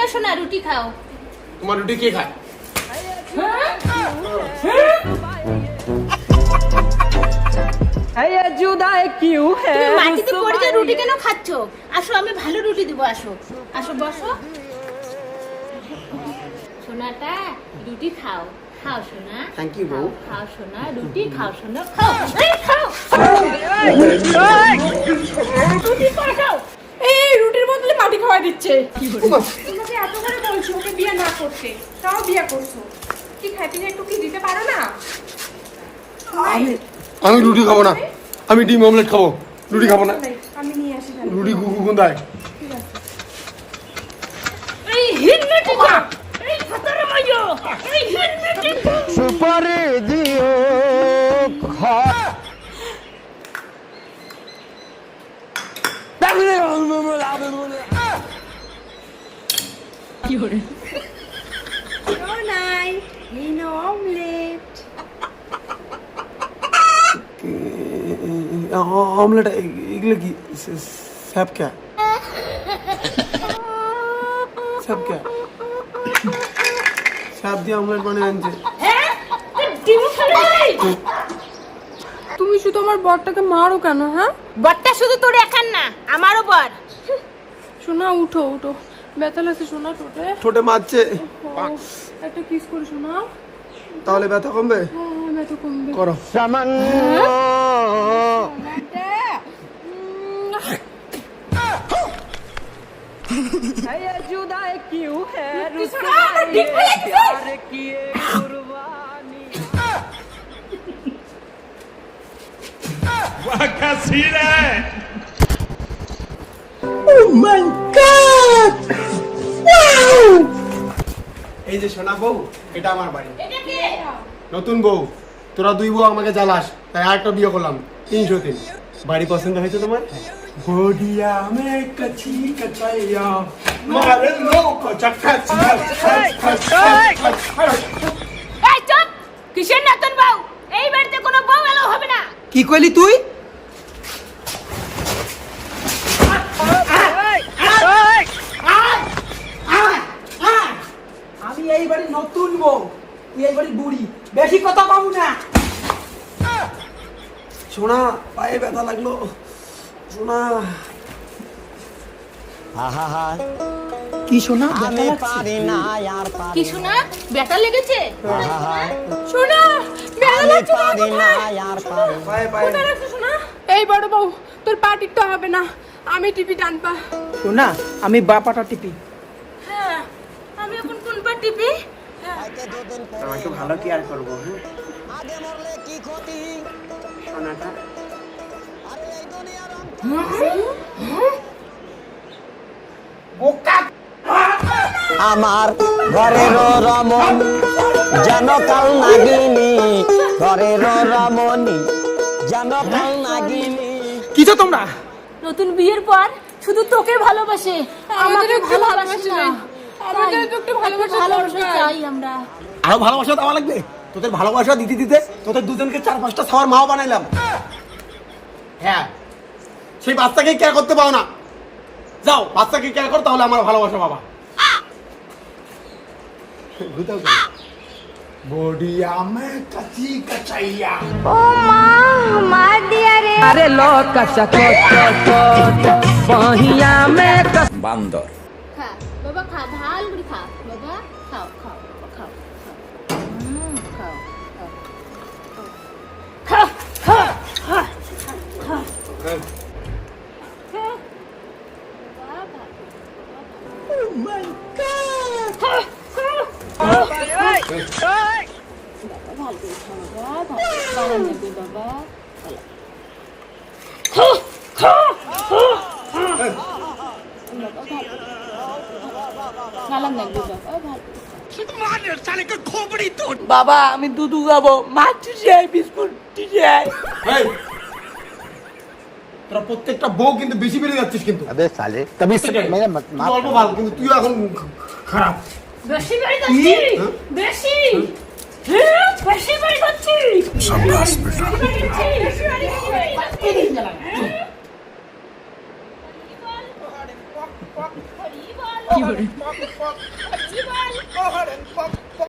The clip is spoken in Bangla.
খাও শোনা, রুটি খাও। তোমার রুটি কে খায়? মাটিতে পড়ে যে রুটি কেন খাচ্ছ? আসো, আমি ভালো রুটি দিব। আসো আসো, বসো। সোনাটা রুটি খাও, খাও সোনা। থ্যাংক ইউ বউ। খাও সোনা, রুটি খাও সোনা, খাও। এই খাও রুটি খাও। এই রুটির বদলে মাটি খাওয়া দিচ্ছে। তোমাকে এত করে বলছি ওকে বিয়ে না করতে, তাও বিয়ে করছো। কি খাইতে একটু কি দিতে পারো না? আমি রুটি খাবো না, আমি ডিম অমলেট খাবো। রুটি খাবো না। আমি নিয়ে আসি তাহলে। রুটি কোথায়? এই হিন্নটি খা, এই খতরে মাইয়ো, এই হিন্নটি সুপারি দিও খা ও নাই, এই নো অমলেট। অমলেট এগুলো কি? স্যাপ কে? স্যাপ কে? স্যাপ দিয়ে অমলেট বানিয়ে আনছে। হ্যাঁ, ডিম খালি। তুমি শুধু আমার বরটাকে মারো কেন? হ্যাঁ বরটা শুধু তোর একার না, আমারও বর। শোনা, উঠো উঠো, ব্যথা লাগছে শোনা ঠোঁটে। ঠোঁটে মারছে, একটা কিস করে শোনা। তাহলে ব্যথা কমবে? হ্যাঁ, ব্যথা কমবে। করো। সামান্য এই যে সোনা বউ, এটা আমার বাড়ি। এটা কে? নতুন বউ, তোরা দুই বউ আমাকে জ্বালাস, তাই আরেকটা বিয়ে করলাম। 303। বাড়ি পছন্দ হয়েছে তোমার? বডিয়া মে কচি কচাইয়া মারে লোক চক্কা। এই চুপ! কিসের নতুন বউ? এই বাড়িতে কোনো বউ এলো হবে না। কি কইলি তুই? আমি এই বাড়ির নতুন বউ, তুই এই বাড়ির বুড়ি। বেশি কথা পাবো না। সোনা, পায়ে ব্যথা লাগলো। সোনা, আহা কি শোনা? আমি পারি না আর পারি কি শোনা? ব্যথা লেগেছে? শোনা, ব্যথা আমি লাগছে পারি না আর পারি পায়ে পায়ে। কোথায় রাখছো শোনা? এই বড় বউ, তোর পা টিপতে হবে না, আমি টিপি ডান পা। শোনা, আমি বাপাটা টিপি। হ্যাঁ, আমি এখন কোন পা টিপি? আজকে দুদিন পর তোমাকে ভালো কেয়ার করবো। হ্যাঁ আগে মরলে কি ক্ষতি সোনাটা আরে এই দুনিয়ার অন্ত আমার ঘরের রমন যেন কাল নাগিনী, ঘরের রমণী যেন কাল নাগিনী। কি তো তোমরা? নতুন বিয়ের পর শুধু তোকে ভালোবাসে, আমাকে একটু ভালোবাসে না। আমাদের একটু ভালোবাসা ভালোবাসা দরকার। চাই আমরা। আরো ভালোবাসা দেওয়া লাগবে? তোদের ভালোবাসা দিতে দিতে তোদের দুজনকে 4-5টা খাওয়ার মাও বানাইলাম। হ্যাঁ, সেই বাচ্চাকে কেয়ার করতে পারো না। যাও, বাচ্চাকে কেয়ার করো, তাহলে আমার ভালোবাসা বাবা। বডিয়া মে কচি কচাইয়া। আরে লত কাঁচা কত বহিয়া মে বান্দর। খা বাবা, খা, ভাল করে খা বাবা, খাও খাও খাও খাও। খাও খাও খা খা খা খা। বাবা, আমি দুধু খাবো, মাছ চাই, বিস্কুট চাই। এই, তোরা প্রত্যেকটা বউ কিন্তু বেশি বেড়ে যাচ্ছিস কিন্তু। আবে সালে কবি মেরে মত তুই অল্প ভালো, কিন্তু তুই এখন খারাপ। বেশি বাড়ি যাচ্ছি, বেশি বেশি বাড়ি যাচ্ছি। সাবাস বেটা। জি বল।